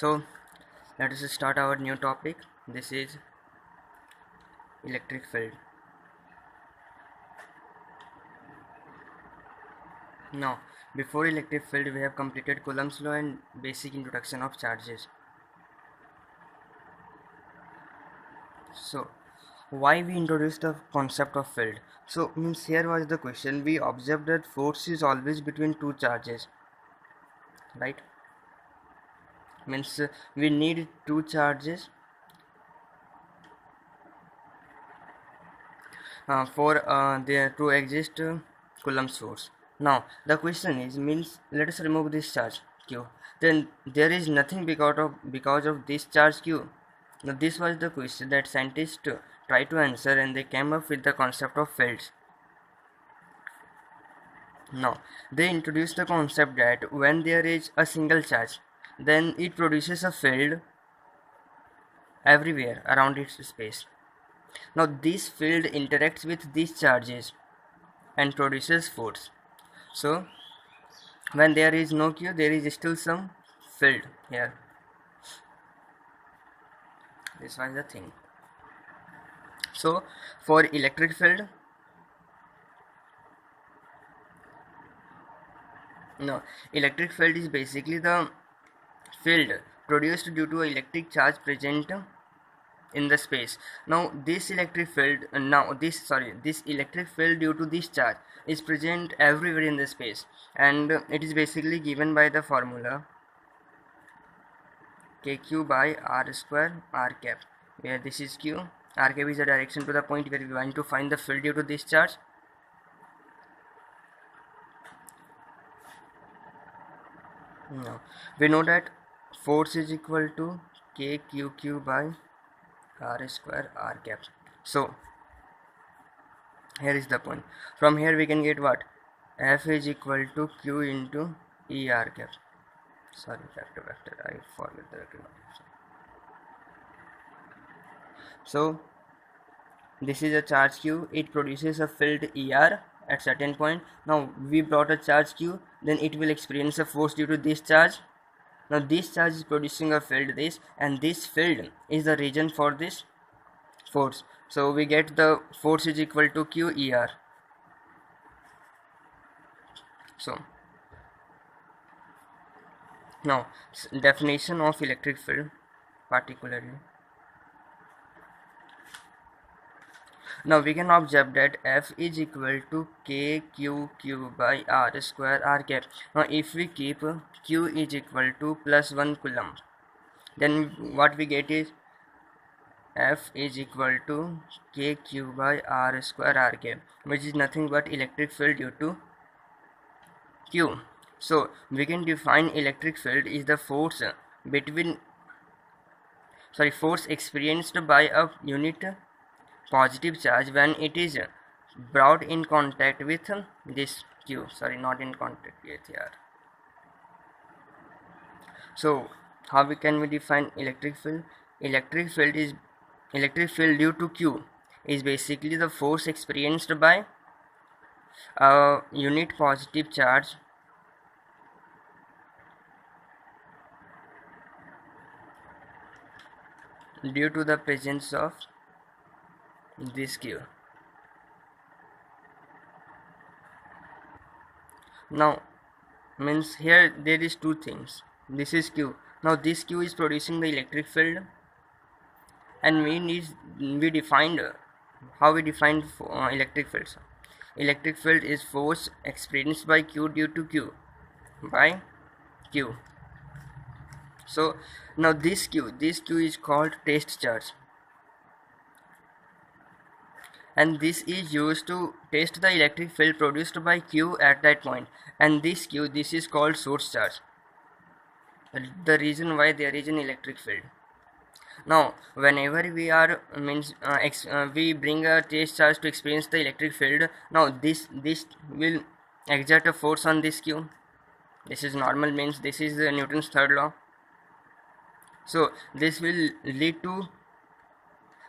So let us start our new topic. This is electric field. Now, before electric field, we have completed Coulomb's law and basic introduction of charges. So, why we introduced the concept of field? So, means here was the question. We observed that force is always between two charges, right? Means we need two charges for there to exist Coulomb's force. Now the question is, means let us remove this charge q, then there is nothing because of this charge q. Now this was the question that scientists tried to answer, and they came up with the concept of fields. Now they introduced the concept that when there is a single charge, then it produces a field everywhere around its space. Now this field interacts with these charges and produces force. So when there is no q, there is still some field here. This was the thing. So for electric field, electric field is basically the field produced due to electric charge present in the space. Now this electric field this electric field due to this charge is present everywhere in the space, and it is basically given by the formula kq by r square r cap, where this is q, r cap is the direction to the point where we want to find the field due to this charge. Now we know that force is equal to kqq by r square r cap. So here is the point. From here we can get what? F is equal to q into e r cap. Sorry, vector, I forget the vector. So this is a charge q, it produces a field er at certain point. Now we brought a charge q, then it will experience a force due to this charge. Now this charge is producing a field this, and this field is the region for this force. So we get the force is equal to q er. So now definition of electric field particularly. Now we can observe that F is equal to kqq by r square r cap. Now if we keep q is equal to +1 coulomb, then what we get is F is equal to kq by r square r cap, which is nothing but electric field due to q. So we can define electric field is the force force experienced by a unit positive charge when it is brought in contact with this q, not in contact with here. So how can we define electric field? Electric field due to q is basically the force experienced by a unit positive charge due to the presence of this q. Now means here there is two things. This is q. Now this q is producing the electric field, and we defined how we defined electric fields. Electric field is force experienced by q due to q by q. So now this q is called test charge, and this is used to test the electric field produced by q at that point. And this q, this is called source charge, the reason why there is an electric field. Now whenever we are we bring a test charge to experience the electric field, now this will exert a force on this q. This is normal, means this is Newton's third law. So this will lead to,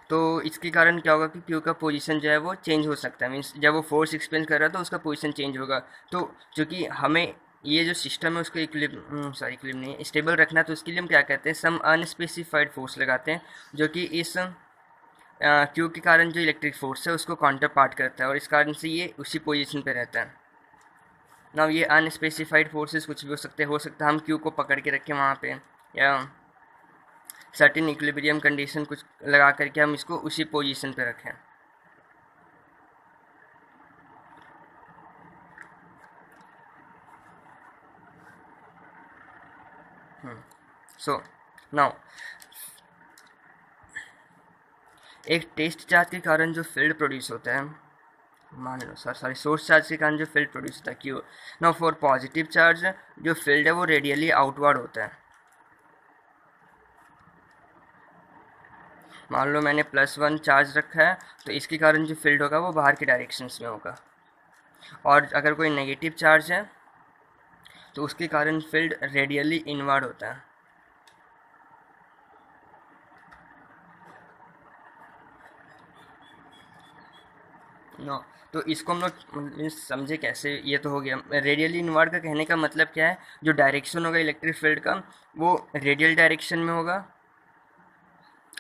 तो इसके कारण क्या होगा कि Q का position जो है वो चेंज हो सकता है, मीन्स जब वो फोर्स एक्सपेंस कर रहा है तो उसका पोजीशन चेंज होगा. तो चूँकि हमें ये जो सिस्टम है उसको इक्विलिब्रियम नहीं, स्टेबल रखना है, तो उसके लिए हम क्या कहते हैं, सम अनस्पेसिफाइड फोर्स लगाते हैं जो कि इस क्यू के कारण जो इलेक्ट्रिक फोर्स है उसको काउंटर पार्ट करता है, और इस कारण से ये उसी पोजीशन पे रहता है ना। ये अनस्पेसिफाइड फोर्सेस कुछ भी हो सकता है हम क्यू को पकड़ के रखें वहाँ पे, या सर्टेन इक्विलिब्रियम कंडीशन कुछ लगा करके हम इसको उसी पोजीशन पे रखें। सो नाउ एक टेस्ट चार्ज के कारण जो फील्ड प्रोड्यूस होता है, मान लो सॉरी सोर्स चार्ज के कारण जो फील्ड प्रोड्यूस होता है Q, now for positive charge जो फील्ड है वो रेडियली आउटवर्ड होता है। मान लो मैंने +1 चार्ज रखा है, तो इसके कारण जो फील्ड होगा वो बाहर की डायरेक्शंस में होगा, और अगर कोई नेगेटिव चार्ज है तो उसके कारण फील्ड रेडियली इनवर्ड होता है। नो, तो इसको हम लोग समझे कैसे, ये तो हो गया रेडियली इनवर्ड का। कहने का मतलब क्या है, जो डायरेक्शन होगा इलेक्ट्रिक फील्ड का वो रेडियल डायरेक्शन में होगा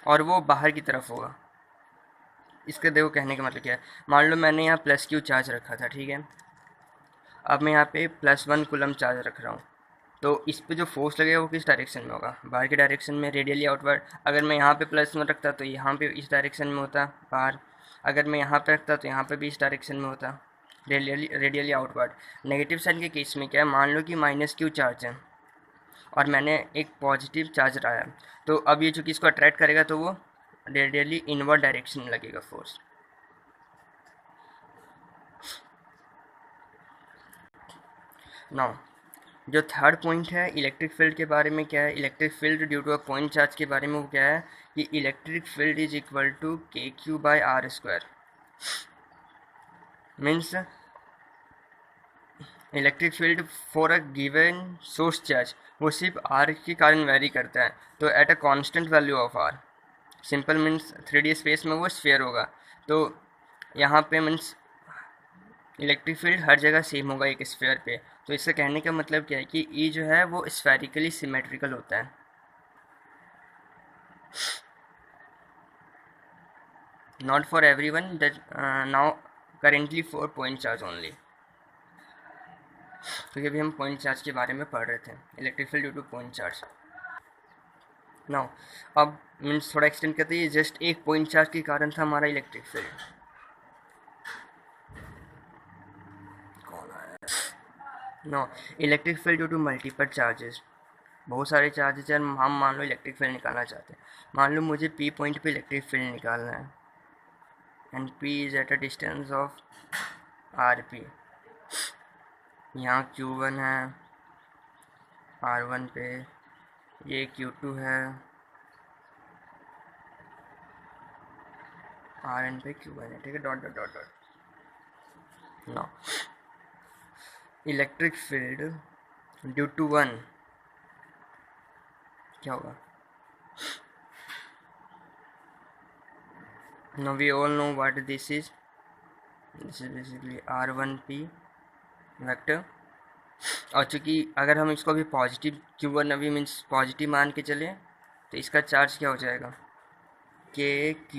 और वो बाहर की तरफ होगा। इसका देखो कहने का मतलब क्या है, मान लो मैंने यहाँ +Q चार्ज रखा था, ठीक है, अब मैं यहाँ पे +1 कूलम चार्ज रख रहा हूँ, तो इस पे जो फोर्स लगेगा वो किस डायरेक्शन में होगा, बाहर की डायरेक्शन में, रेडियली आउटवर्ड। अगर मैं यहाँ पे +1 रखता तो यहाँ पे इस डायरेक्शन में होता बाहर, अगर मैं यहाँ पे रखता तो यहाँ पे भी इस डायरेक्शन में होता, रेडियली आउटवर्ड। नेगेटिव साइन के केस में क्या है, मान लो कि -Q चार्ज है और मैंने एक पॉजिटिव चार्ज लाया, तो अब ये चूँकि इसको अट्रैक्ट करेगा तो वो रेडियली इनवर्ड डायरेक्शन में लगेगा फोर्स। नाउ जो थर्ड पॉइंट है इलेक्ट्रिक फील्ड के बारे में, क्या है, electric field due to a point charge के बारे में, वो क्या है कि electric field is equal to KQ/R²। Means electric field for a given source charge वो सिर्फ R के कारण वेरी करता है, तो at a constant value of R। Simple means 3D space में वो स्फीयर होगा, तो यहाँ पे मीन्स इलेक्ट्रिक फील्ड हर जगह सेम होगा एक स्फीयर पे। तो इससे कहने का मतलब क्या है कि E जो है वो स्फेरिकली सिमेट्रिकल होता है। Not for every one, that now currently for point charge only, क्योंकि अभी हम पॉइंट चार्ज के बारे में पढ़ रहे थे, electric field due two point charge. Now अब मीन्स थोड़ा एक्सटेंड करते हैं, जस्ट एक पॉइंट चार्ज के कारण था हमारा electric field. No, electric field due to multiple charges, बहुत सारे चार्जेस हैं, हम मान लो इलेक्ट्रिक फील्ड निकालना चाहते हैं। मान लो मुझे P पॉइंट पे इलेक्ट्रिक फील्ड निकालना है, and P is at a distance of RP। यहाँ Q1 है R1 पे, ये Q2 है Rn पे, Q1 है, ठीक है, dot dot dot dot. No, electric field due to 1 क्या होगा, now we all know what this is basically R1P vector. और चूँकि अगर हम इसको अभी पॉजिटिव Q1 अभी मीन्स पॉजिटिव मान के चले, तो इसका चार्ज क्या हो जाएगा, KQ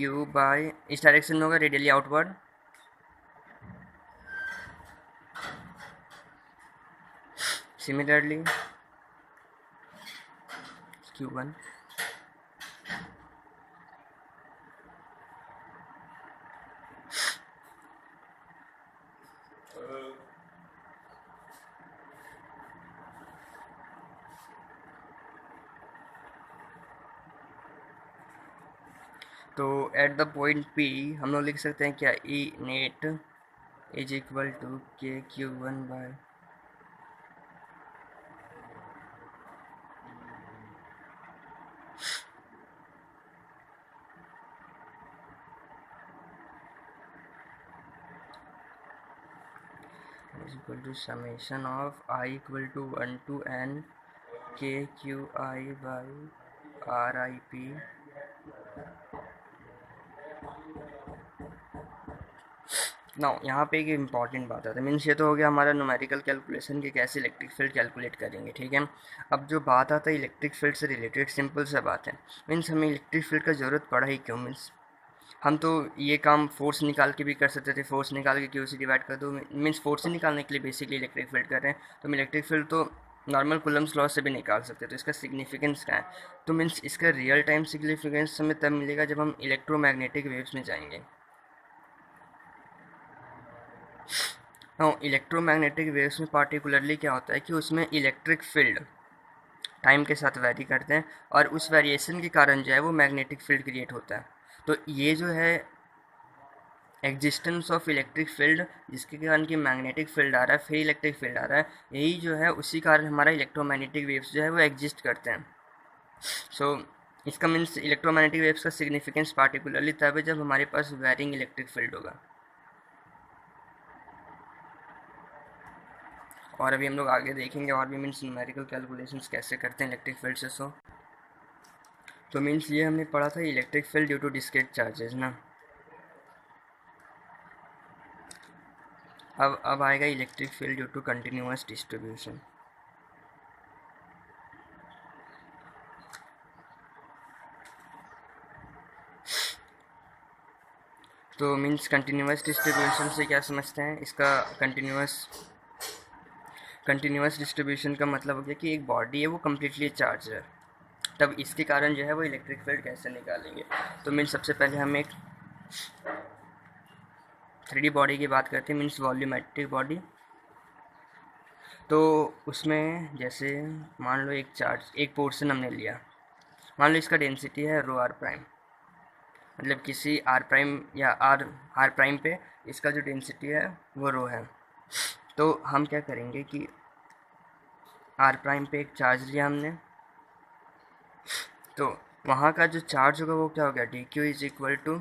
इस डायरेक्शन में होगा, रेडियली आउटवर्ड। सिमिलरली Q1 तो एट द पॉइंट P हम लोग लिख सकते हैं क्या, E net is equal to KQ1 is equal to summation of I equal to 1 to n KQI/RIP ना यहाँ पे एक इम्पॉर्टेंट बात आता है, मीन्स ये तो हो गया हमारा न्यूमेरिकल कैलकुलेशन कि कैसे इलेक्ट्रिक फील्ड कैलकुलेट करेंगे, ठीक है। अब जो बात आता है इलेक्ट्रिक फील्ड से रिलेटेड, सिंपल सा बात है, मीन्स हमें इलेक्ट्रिक फील्ड का ज़रूरत पड़ा ही क्यों। मीन्स हम तो ये काम फोर्स निकाल के भी कर सकते थे, फोर्स निकाल के क्यू से डिवाइड कर दो, मीन्स फोर्स ही निकालने के लिए बेसिकली इलेक्ट्रिक फील्ड कर रहे हैं, तो हम इलेक्ट्रिक फील्ड तो नॉर्मल कूलम्स लॉ से भी निकाल सकते हैं। तो इसका सिग्निफिकेंस क्या है, तो मीन्स इसका रियल टाइम सिग्निफिकेंस हमें तब मिलेगा जब हम इलेक्ट्रोमैग्नेटिक वेव्स में जाएंगे। इलेक्ट्रोमैग्नेटिक वेव्स में पार्टिकुलरली क्या होता है कि उसमें इलेक्ट्रिक फील्ड टाइम के साथ वैरी करते हैं, और उस वेरिएशन के कारण जो है वो मैग्नेटिक फील्ड क्रिएट होता है। तो ये जो है एग्जिस्टेंस ऑफ इलेक्ट्रिक फील्ड, जिसके कारण कि मैग्नेटिक फील्ड आ रहा है फिर इलेक्ट्रिक फील्ड आ रहा है, यही जो है उसी कारण हमारा इलेक्ट्रोमैग्नेटिक वेव्स जो है वो एग्जिस्ट करते हैं। सो इसका मीन्स इलेक्ट्रोमैग्नेटिक वेव्स का सिग्निफिकेंस पार्टिकुलरली तब है जब हमारे पास वेरिंग इलेक्ट्रिक फील्ड होगा। और अभी हम लोग आगे देखेंगे और भी मीन्स न्यूमेरिकल कैलकुलेशंस कैसे करते हैं इलेक्ट्रिक फील्ड से। सो तो मीन्स ये हमने पढ़ा था electric field due to discrete charges ना। अब आएगा electric field due to continuous distribution. तो मीन्स कंटिन्यूअस डिस्ट्रीब्यूशन से क्या समझते हैं, इसका कंटिन्यूअस डिस्ट्रीब्यूशन का मतलब हो गया कि एक बॉडी है वो कम्प्लीटली चार्ज है, तब इसके कारण जो है वो इलेक्ट्रिक फील्ड कैसे निकालेंगे। तो मीन्स सबसे पहले हम एक 3D बॉडी की बात करते हैं, मीन्स वॉल्यूमेट्रिक बॉडी। तो उसमें जैसे मान लो एक चार्ज, एक पोर्शन हमने लिया, मान लो इसका डेंसिटी है रो आर प्राइम, मतलब किसी आर प्राइम या आर प्राइम पे इसका जो डेंसिटी है वो रो है। तो हम क्या करेंगे कि आर प्राइम पे एक चार्ज लिया हमने, तो वहाँ का जो चार्ज होगा वो क्या हो गया, D Q is equal to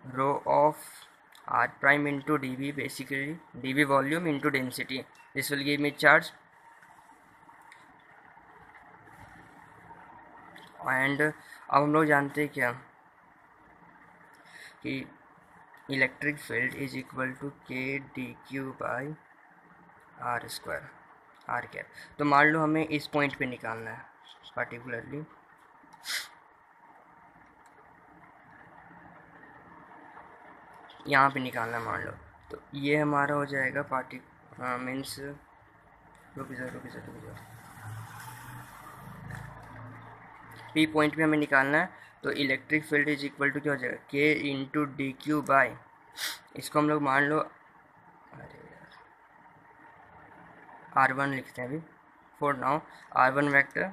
rho of R prime into D V, basically D V volume into density, this will give me charge. And अब हम लोग जानते हैं क्या कि electric field is equal to K D Q by R square, R cap. तो मान लो हमें इस पॉइंट पे निकालना है पार्टिकुलरली, यहाँ पे निकालना है मान लो, तो ये हमारा हो जाएगा मीन्स रुक जाओ पी पॉइंट पे हमें निकालना है। तो electric field is equal to क्या हो जाएगा, K into D Q by, इसको हम लोग मान लो R1 लिखते हैं अभी फॉर नाउ, R1 वेक्टर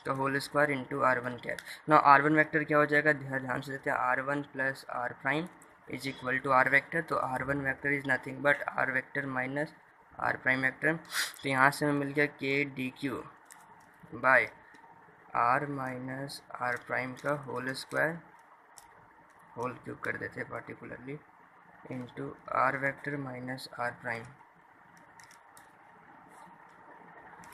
तो whole square into R1 cap. ना R1 वेक्टर क्या हो जाएगा, ध्यान से देते हैं, R1 plus R prime is equal to R vector. तो R1 vector is nothing but R vector minus R prime vector. तो यहाँ से हमें मिल गया K D Q by R minus R prime का होल स्क्वायर, होल क्यूब कर देते हैं particularly, into R vector minus R prime.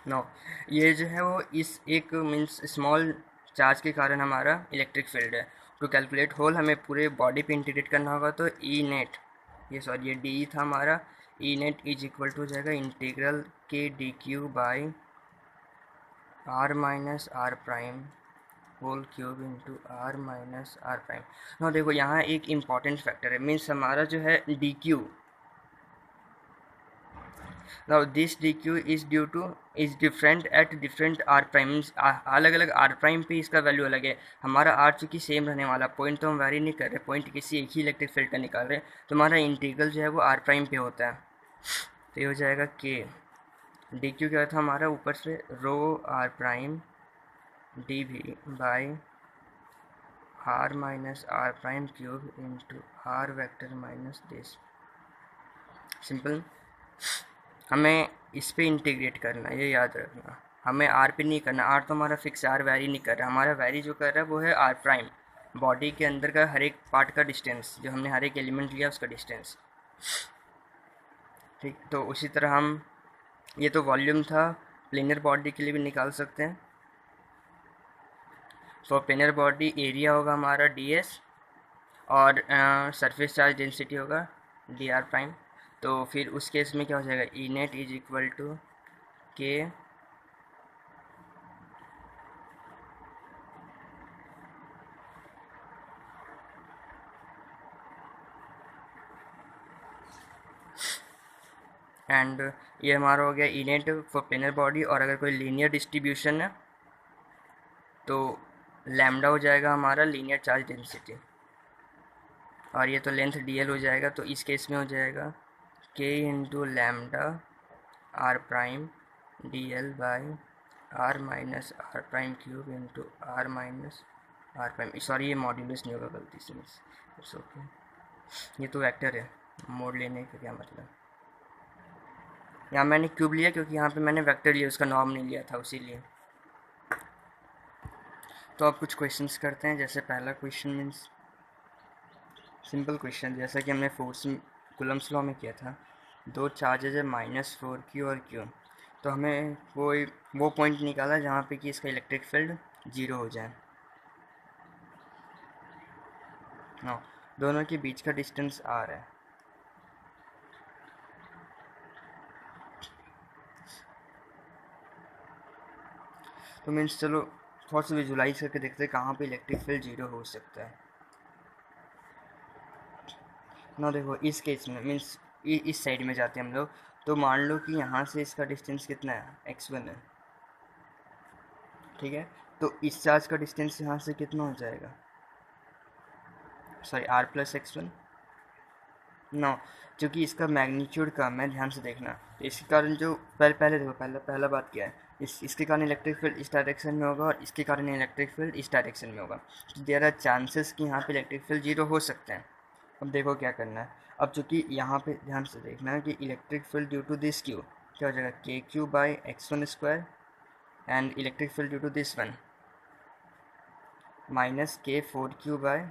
No ये जो है वो इस एक मीन्स स्मॉल चार्ज के कारण हमारा इलेक्ट्रिक फील्ड है। टू कैलकुलेट होल हमें पूरे बॉडी पे इंटीग्रेट करना होगा, तो ई नेट, ये डी था हमारा, E net is equal to हो जाएगा integral K D Q by R minus R prime whole cube into R minus R prime. No देखो यहाँ एक इम्पॉर्टेंट फैक्टर है, मीन्स हमारा जो है D Q, now this dq is different at different r primes, अलग अलग r prime पे इसका वैल्यू अलग है। हमारा r चूँकि सेम रहने वाला, पॉइंट तो हम वैरी नहीं कर रहे, पॉइंट किसी एक ही इलेक्ट्रिक फील्ड का निकाल रहे हैं, तो हमारा इंटीग्रल जो है वो r प्राइम पे होता है। तो ये हो जाएगा k डी क्यू क्या था हमारा, ऊपर से rho r prime D V by R minus R prime cube into R vector minus this. Simple, हमें इस पे इंटीग्रेट करना है, ये याद रखना, हमें आर पे नहीं करना, आर तो हमारा फिक्स, आर वैरी नहीं कर रहा, हमारा वैरी जो कर रहा है वो है आर प्राइम, बॉडी के अंदर का हर एक पार्ट का डिस्टेंस, जो हमने हर एक एलिमेंट लिया उसका डिस्टेंस, ठीक। तो उसी तरह हम, ये तो वॉल्यूम था, प्लेनर बॉडी के लिए भी निकाल सकते हैं। फॉर प्लेनर बॉडी एरिया होगा हमारा ds और सरफेस चार्ज डेंसिटी होगा डी आर प्राइम। तो फिर उस केस में क्या हो जाएगा, ई नेट इज इक्वल टू के एंड ये हमारा हो गया E net for planar body. और अगर कोई लीनियर डिस्ट्रीब्यूशन है तो लैम्डा हो जाएगा हमारा लीनियर चार्ज डेंसिटी, और ये तो लेंथ डी एल हो जाएगा। तो इस केस में हो जाएगा K into lambda R prime D L by R minus R prime cube into R minus R prime. Sorry ये मॉड्यूलस नहीं होगा, गलती से मिस, इट्स ओके। ये तो वेक्टर है, मोड लेने का क्या मतलब। यहाँ मैंने क्यूब लिया क्योंकि यहाँ पे मैंने वेक्टर लिया, उसका नॉर्म नहीं लिया था, इसीलिए। तो अब कुछ क्वेश्चंस करते हैं। जैसे पहला क्वेश्चन मीन्स सिंपल क्वेश्चन, जैसा कि हमने फोर्स कूलम्ब्स लॉ में किया था। दो चार्जेज है -4q और q, तो हमें वो पॉइंट निकाला जहाँ पे कि इसका इलेक्ट्रिक फील्ड 0 हो जाए। हाँ, दोनों के बीच का डिस्टेंस r है। तो मीन्स चलो थोड़ा सा विजुलाइज करके देखते हैं कहाँ पे इलेक्ट्रिक फील्ड 0 हो सकता है ना। देखो इस केस में मीन्स इस साइड में जाते हैं हम लोग। तो मान लो कि यहाँ से इसका डिस्टेंस कितना है, x1 है, ठीक है। तो इस चार्ज का डिस्टेंस यहाँ से कितना हो जाएगा, sorry r plus x1 no, क्योंकि इसका मैग्नीट्यूड कम है, ध्यान से देखना। तो इसके कारण जो पहले देखो, पहला बात क्या है, इसके कारण इलेक्ट्रिक फील्ड इस डायरेक्शन में होगा और इसके कारण इलेक्ट्रिक फील्ड इस डायरेक्शन में होगा। तो देयर आर चांसेस कि यहाँ पे इलेक्ट्रिक फील्ड 0 हो सकते हैं। अब देखो क्या करना है। अब चूँकि यहाँ पे ध्यान से देखना है कि electric field due to this Q क्या हो जाएगा, K Q by x1 square, and electric field due to this one minus k4q by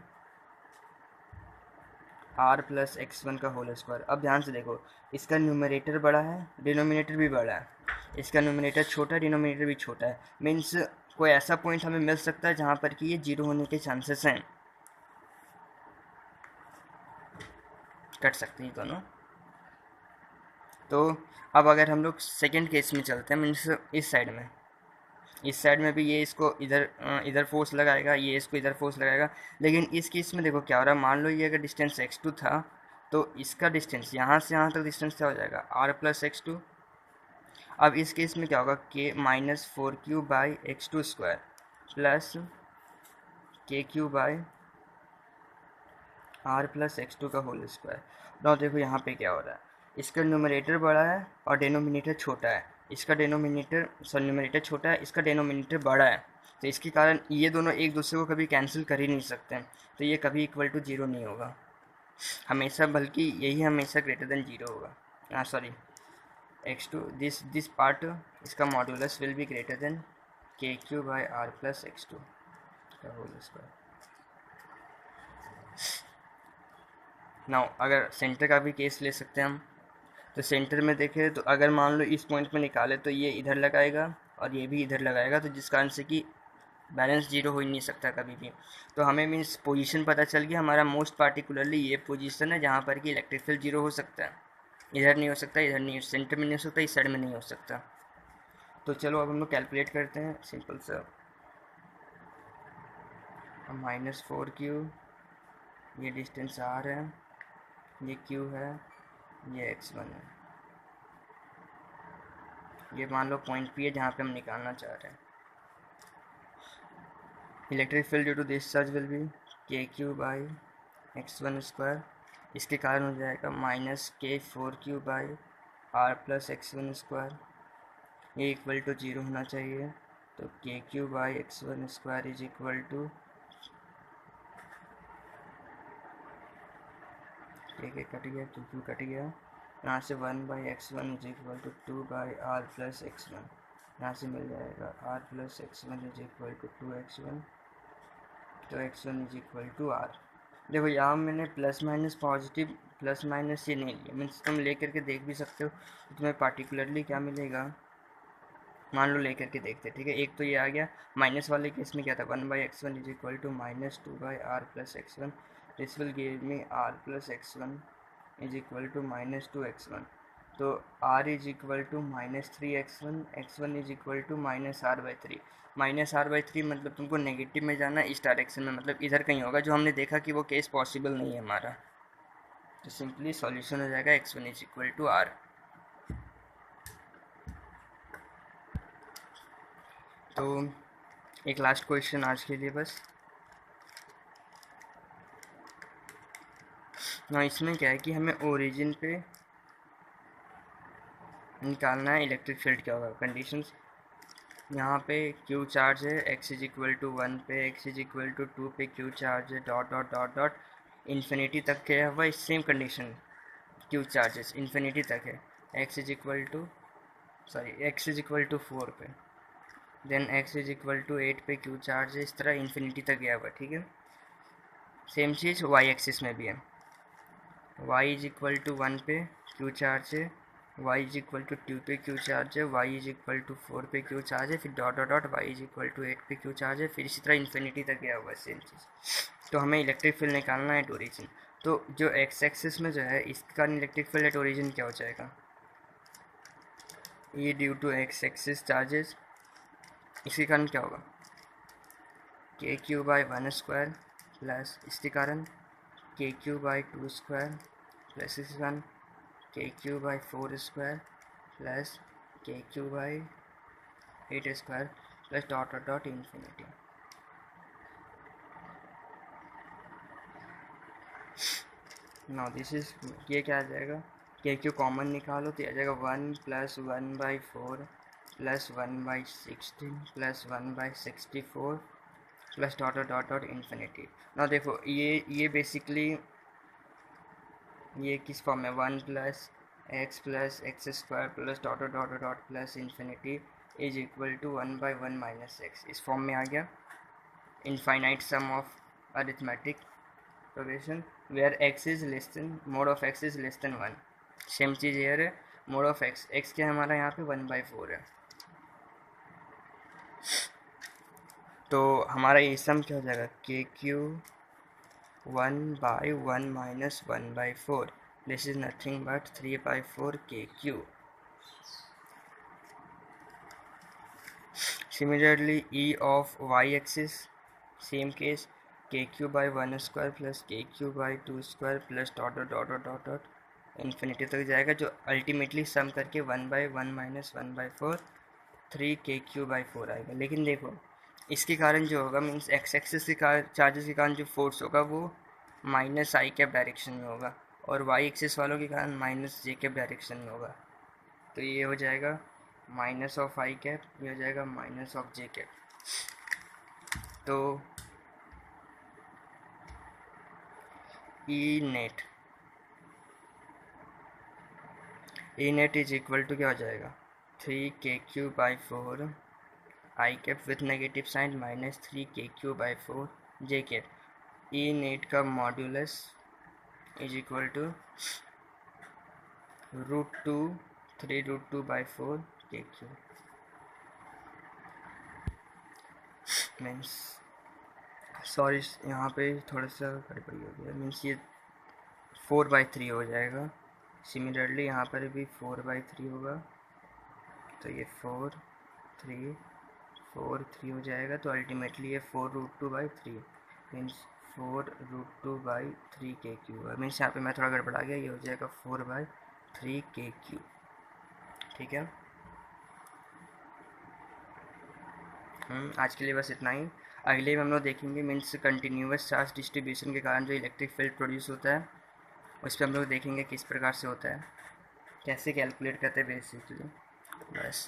r plus x1 का होल स्क्वायर। अब ध्यान से देखो, इसका न्यूमरेटर बड़ा है, डिनोमिनेटर भी बड़ा है। इसका न्यूमरेटर छोटा है, डिनोमिनेटर भी छोटा है। मीन्स कोई ऐसा पॉइंट हमें मिल सकता है जहाँ पर कि ये 0 होने के चांसेस हैं, कट सकते हैं दोनों। तो अब अगर हम लोग सेकेंड केस में चलते हैं, मीन्स इस साइड में भी ये इसको इधर फोर्स लगाएगा, ये इसको इधर फोर्स लगाएगा। लेकिन इस केस में देखो क्या हो रहा है, मान लो ये अगर डिस्टेंस x2 था, तो इसका डिस्टेंस यहाँ से यहाँ तक डिस्टेंस क्या हो जाएगा, r प्लस x2। अब इस केस में क्या होगा, k -4q by x2 square plus kq by r plus x2 का होल स्क्वायर। now देखो यहाँ पे क्या हो रहा है, इसका न्यूमरेटर बड़ा है और डिनोमिनेटर छोटा है। इसका न्यूमरेटर छोटा है, इसका डिनोमिनेटर बड़ा है। तो इसके कारण ये दोनों एक दूसरे को कभी कैंसिल कर ही नहीं सकते हैं। तो ये कभी इक्वल टू 0 नहीं होगा हमेशा, बल्कि यही हमेशा ग्रेटर देन 0 होगा। सॉरी x2, दिस पार्ट, इसका modulus will be greater than kq by r plus x2 का होल स्क्वायर। नाउ अगर सेंटर का भी केस ले सकते हैं हम, तो सेंटर में देखें तो अगर मान लो इस पॉइंट पे निकाले तो ये इधर लगाएगा और ये भी इधर लगाएगा, तो जिस कारण से कि बैलेंस 0 हो ही नहीं सकता कभी भी। तो हमें मीन्स पोजीशन पता चल गया, हमारा मोस्ट पार्टिकुलरली ये पोजीशन है जहाँ पर कि इलेक्ट्रिक फील्ड 0 हो सकता है। इधर नहीं हो सकता, इधर नहीं, सेंटर में नहीं हो सकता, इस साइड में नहीं हो सकता। तो चलो अब हम लोग कैलकुलेट करते हैं सिंपल सा। -4q, ये डिस्टेंस r है, ये q है, ये x1 है, ये मान लो पॉइंट P है जहाँ पे हम निकालना चाह रहे हैं। Electric field due to this charge will be kq by x1 square, इसके कारण हो जाएगा -k4q by r plus x1 square, ये इक्वल टू 0 होना चाहिए। तो kq by x1 square is equal to cut गया, q कट गया, यहाँ से 1/x1 is equal to 2/r plus x1, यहाँ से मिल जाएगा r plus x1 is equal to 2x1, तो x1 is equal to r। देखो यहाँ मैंने plus minus positive plus minus ये नहीं लिया, मीन्स तुम ले करके देख भी सकते हो। तो तुम्हें पार्टिकुलरली क्या मिलेगा, मान लो लेकर के देखते, ठीक है। एक तो ये आ गया, माइनस वाले केस में क्या था, 1/x1 is equal to -2/r plus x1, this will give me r plus x1 is equal to -2x1, तो r is equal to -3x1, x1 is equal to -r/3। -r/3 मतलब तुमको negative में जाना इस direction में, मतलब इधर कहीं होगा, जो हमने देखा कि वो केस पॉसिबल नहीं है हमारा। तो सिंपली सॉल्यूशन हो जाएगा x1 is equal to r। तो एक लास्ट क्वेश्चन आज के लिए बस ना, इसमें क्या है कि हमें ओरिजिन पे निकालना है इलेक्ट्रिक फील्ड क्या होगा। कंडीशंस यहाँ पे क्यू चार्ज है, x इज इक्वल टू 1 पे, x इज इक्वल टू 2 पे क्यू चार्ज है, dot dot dot dot infinity तक है वह same condition, Q charges infinity तक है, x is equal to x is equal to 4 पे, then x is equal to 8 पे क्यू चार्ज है, इस तरह इन्फिनिटी तक गया हुआ। ठीक है, सेम चीज़ y एक्सिस में भी है, y इज इक्वल टू 1 पे क्यू चार्ज है, y इज इक्वल टू 2 पे क्यू चार्ज है, y इज इक्वल टू 4 पे क्यू चार्ज है, फिर dot dot dot y is equal to 8 पे क्यू चार्ज है, फिर इसी तरह इन्फिनिटी तक गया हुआ है सेम चीज़। तो हमें इलेक्ट्रिक फील्ड निकालना है एट ओरिजिन। तो जो x एक्सिस में जो है इसका इलेक्ट्रिक फील्ड एट ओरिजिन क्या हो जाएगा, ये due to x axis charges, इसके कारण क्या होगा k3/1² प्लस इसके कारण k3/2² प्लस इसके कारण k3/4² plus k3/8² plus dot dot dot infinity. Now this is, ये क्या आ जाएगा, k3 कॉमन निकालो तो आ जाएगा 1 + 1/4 plus 1/16 plus 1/64 plus dot dot dot infinity. ना देखो ये बेसिकली ये किस फॉर्म में 1 + x plus x² plus dot dot dot plus infinity is equal to 1/1 - x, इस फॉर्म में आ गया। Infinite sum of arithmetic progression where x is less than mod of x is less than 1। Same चीज़ here है, mod of x क्या है हमारा यहाँ पे 1/4 है। तो हमारा ये सम क्या हो जाएगा, k3 1/1 - 1/4, this is nothing but 3/4 k3। Similarly, e of y axis, same case, k3/1² plus k3/2² plus dot dot dot dot dot infinity तक जाएगा, जो अल्टीमेटली सम करके 1/1 - 1/4 3k3/4 आएगा। लेकिन देखो इसके कारण जो होगा मीन्स एक्स एक्सिस के चार्जेस के कारण जो फोर्स होगा वो -i डायरेक्शन में होगा, और वाई एक्सिस वालों के कारण -j डायरेक्शन में होगा। तो ये हो जाएगा -i, ये हो जाएगा -j। तो E net is equal to क्या हो जाएगा, 3k3/4 i cap with negative sign -3k3/4 j cap. E net का modulus is equal to √2 3√2/4 k3 means, sorry यहाँ पे थोड़ा सा गड़बड़ी हो गया, मीन्स ये 4/3 हो जाएगा। सिमिलरली यहाँ पर भी 4/3 होगा, तो ये 4 3 4 3 हो जाएगा। तो अल्टीमेटली ये 4√2/3 मीन्स 4√2/3 k3 है। मीन्स यहाँ पे मैं थोड़ा गड़बड़ा गया, ये हो जाएगा 4/3 k3। ठीक है, आज के लिए बस इतना ही। अगले में हम लोग देखेंगे मीन्स कंटिन्यूअस चार्ज डिस्ट्रीब्यूशन के कारण जो इलेक्ट्रिक फील्ड प्रोड्यूस होता है, उस पर हम लोग देखेंगे किस प्रकार से होता है, कैसे कैलकुलेट करते हैं बेसिकली। बस।